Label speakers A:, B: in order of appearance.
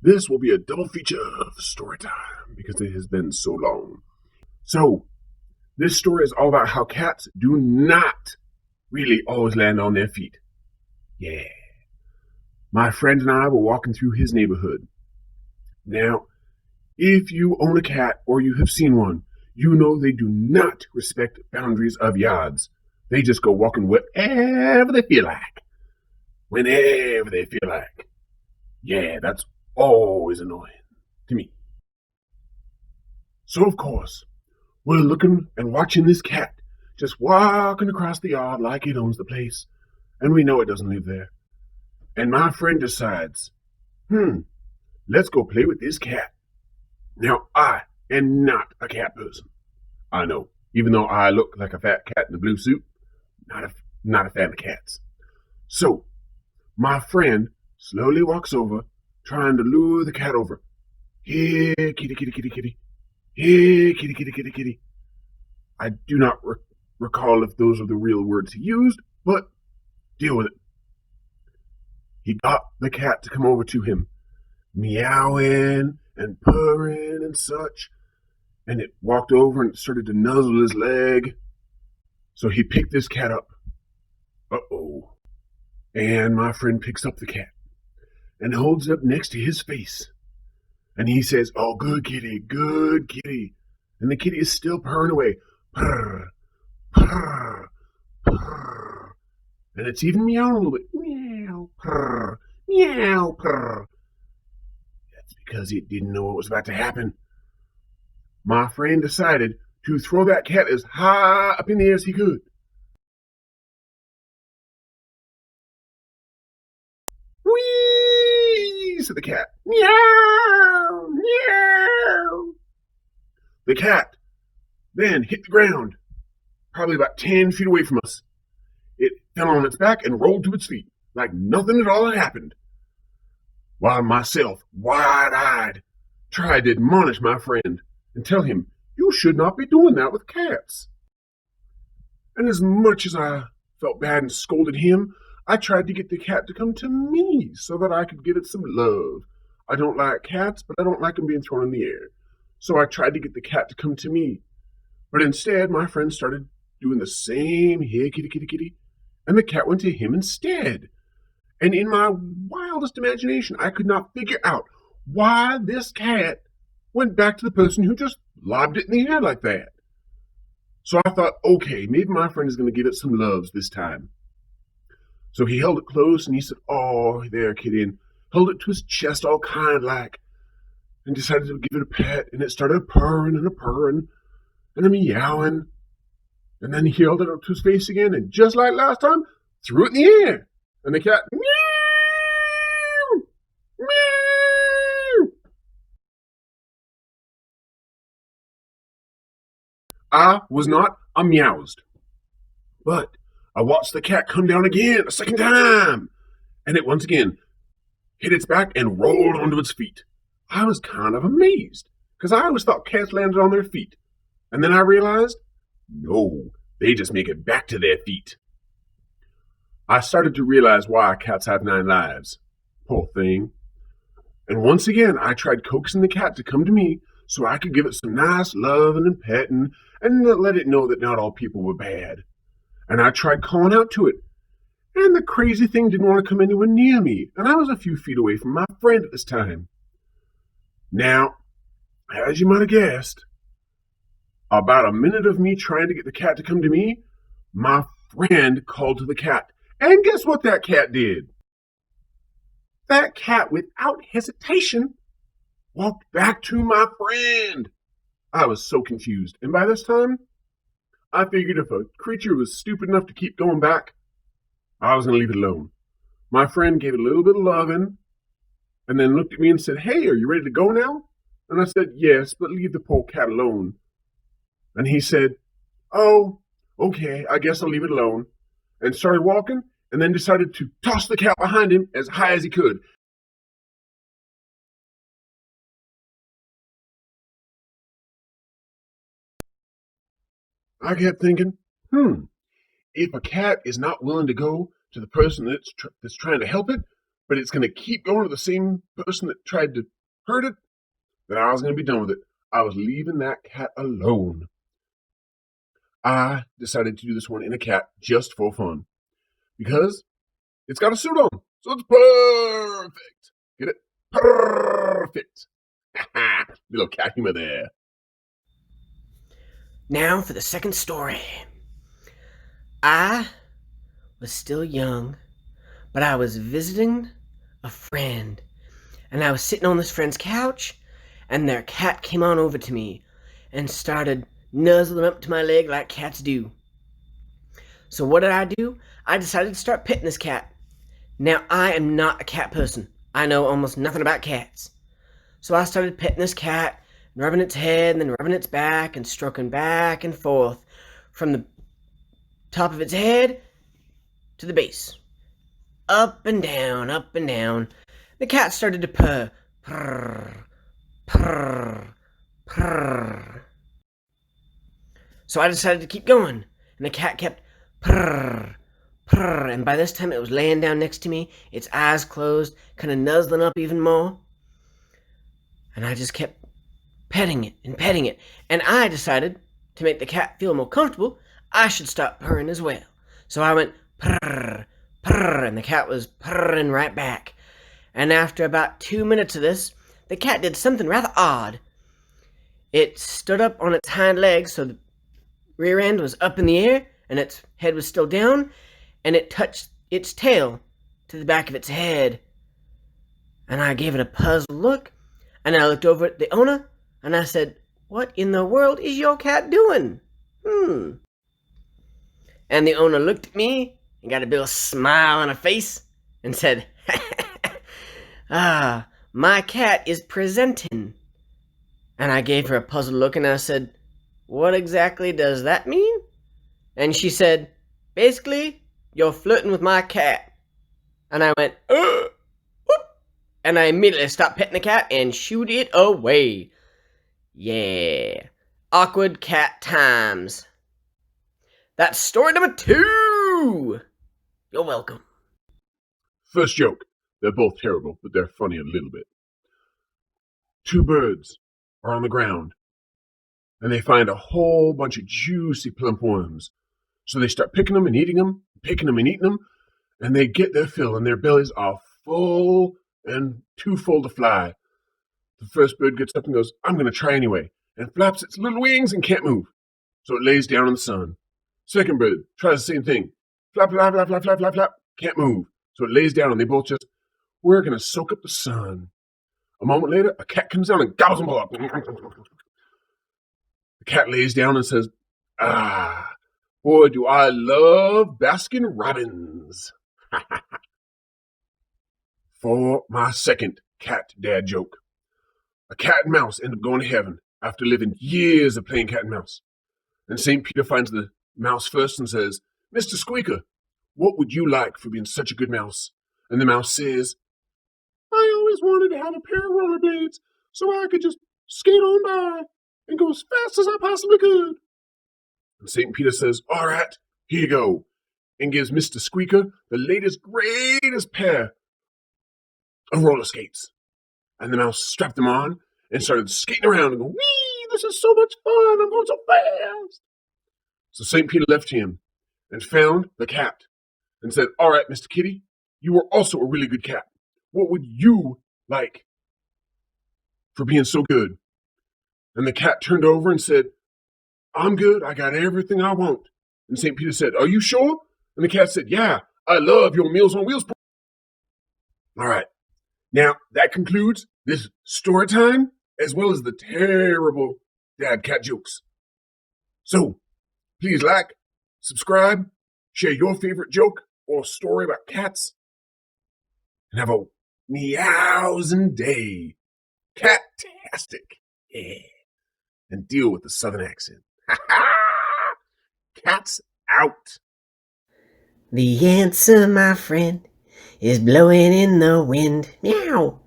A: This will be a double feature of story time because it has been so long. So, this story is all about how cats do not really always land on their feet. Yeah. My friend and I were walking through his neighborhood. Now, if you own a cat or you have seen one, you know they do not respect boundaries of yards. They just go walking wherever they feel like, whenever they feel like. Yeah, that's always annoying to me. So, of course, we're looking and watching this cat just walking across the yard like it owns the place, and we know it doesn't live there. And my friend decides, let's go play with this cat. Now, I am not a cat person. I know, even though I look like a fat cat in a blue suit, not a fan of cats. So, my friend slowly walks over, trying to lure the cat over. Here, kitty, kitty, kitty, kitty. Here, kitty, kitty, kitty, kitty. I do not recall if those are the real words he used, but deal with it. He got the cat to come over to him, meowing and purring and such, and it walked over and started to nuzzle his leg. So he picked this cat up. Uh-oh. And my friend picks up the cat and holds it up next to his face. And he says, "Oh, good kitty, good kitty." And the kitty is still purring away. Purr, purr, purr. And it's even meowing a little bit. Meow, purr, meow, purr. That's because it didn't know what was about to happen. My friend decided to throw that cat as high up in the air as he could. Whee! Said the cat. Meow! Meow! The cat then hit the ground, probably about 10 feet away from us. It fell on its back and rolled to its feet, like nothing at all had happened. While myself, wide-eyed, tried to admonish my friend and tell him, "You should not be doing that with cats." And as much as I felt bad and scolded him, I tried to get the cat to come to me so that I could give it some love. I don't like cats, but I don't like them being thrown in the air. So I tried to get the cat to come to me. But instead, my friend started doing the same, "Here, kitty, kitty, kitty," and the cat went to him instead. And in my wildest imagination, I could not figure out why this cat went back to the person who just lobbed it in the air like that. So I thought, okay, maybe my friend is going to give it some loves this time. So he held it close and he said, "Oh, there, kitty," and held it to his chest all kind like, and decided to give it a pet, and it started purring and a purring and a meowing. And then he held it up to his face again, and just like last time, threw it in the air. And the cat, meow, meow. I was not ameowsed, but I watched the cat come down again a second time, and it once again hit its back and rolled onto its feet. I was kind of amazed, because I always thought cats landed on their feet. And then I realized, no, they just make it back to their feet. I started to realize why cats have 9 lives. Poor thing. And once again, I tried coaxing the cat to come to me so I could give it some nice loving and petting and let it know that not all people were bad. And I tried calling out to it. And the crazy thing didn't want to come anywhere near me, and I was a few feet away from my friend at this time. Now, as you might have guessed, about a minute of me trying to get the cat to come to me, my friend called to the cat. And guess what that cat did? That cat, without hesitation, walked back to my friend. I was so confused, and by this time, I figured if a creature was stupid enough to keep going back, I was going to leave it alone. My friend gave it a little bit of loving, and then looked at me and said, "Hey, are you ready to go now?" And I said, "Yes, but leave the poor cat alone." And he said, "Oh, okay, I guess I'll leave it alone," and started walking, and then decided to toss the cat behind him as high as he could. I kept thinking, if a cat is not willing to go to the person that's trying to help it, but it's going to keep going to the same person that tried to hurt it, then I was going to be done with it. I was leaving that cat alone. I decided to do this one in a cat just for fun because it's got a suit on, so it's perfect. Get it? Perfect. Little cat humor there.
B: Now for the second story. I was still young, but I was visiting a friend, and I was sitting on this friend's couch, and their cat came on over to me and started nuzzling up to my leg like cats do. So what did I do? I decided to start petting this cat. Now, I am not a cat person. I know almost nothing about cats. So I started petting this cat, rubbing its head, and then rubbing its back, and stroking back and forth from the top of its head to the base. Up and down, up and down. The cat started to purr. Purr, purr, purr. So I decided to keep going, and the cat kept purr, purr, and by this time it was laying down next to me, its eyes closed, kind of nuzzling up even more. And I just kept petting it, and I decided to make the cat feel more comfortable, I should stop purring as well. So I went purr, purr, and the cat was purring right back. And after about 2 minutes of this, the cat did something rather odd. It stood up on its hind legs, so the rear end was up in the air, and its head was still down, and it touched its tail to the back of its head. And I gave it a puzzled look, and I looked over at the owner, and I said, "What in the world is your cat doing?" And the owner looked at me and got a big smile on her face and said, my cat is presenting. And I gave her a puzzled look and I said, "What exactly does that mean?" And she said, "Basically, you're flirting with my cat." And I went, whoop, and I immediately stopped petting the cat and shooed it away. Yeah, awkward cat times. That's story number 2. You're welcome.
A: First joke. They're both terrible, but they're funny a little bit. 2 birds are on the ground, and they find a whole bunch of juicy plump worms. So they start picking them and eating them, and they get their fill, and their bellies are full and too full to fly. The first bird gets up and goes, "I'm going to try anyway," and flaps its little wings and can't move. So it lays down in the sun. Second bird tries the same thing. Flap, flap, flap, flap, flap, flap, flap. Can't move. So it lays down and they both just, "We're going to soak up the sun." A moment later, a cat comes down and gobbles them all up. The cat lays down and says, boy, do I love Baskin Robbins. For my second cat dad joke. A cat and mouse end up going to heaven after living years of playing cat and mouse. And St. Peter finds the mouse first and says, "Mr. Squeaker, what would you like for being such a good mouse?" And the mouse says, "I always wanted to have a pair of rollerblades so I could just skate on by and go as fast as I possibly could." And St. Peter says, "All right, here you go," and gives Mr. Squeaker the latest, greatest pair of roller skates. And the mouse strapped them on and started skating around and going, "Wee, this is so much fun, I'm going so fast." So St. Peter left him and found the cat and said, "All right, Mr. Kitty, you are also a really good cat. What would you like for being so good?" And the cat turned over and said, "I'm good. I got everything I want." And St. Peter said, "Are you sure?" And the cat said, "Yeah, I love your Meals on Wheels." All right. Now, that concludes this story time, as well as the terrible dad cat jokes. So, please like, subscribe, share your favorite joke or story about cats, and have a meowsing day. Cat-tastic. Yeah. And deal with the southern accent. Cats out.
B: The answer, my friend, is blowing in the wind. Meow.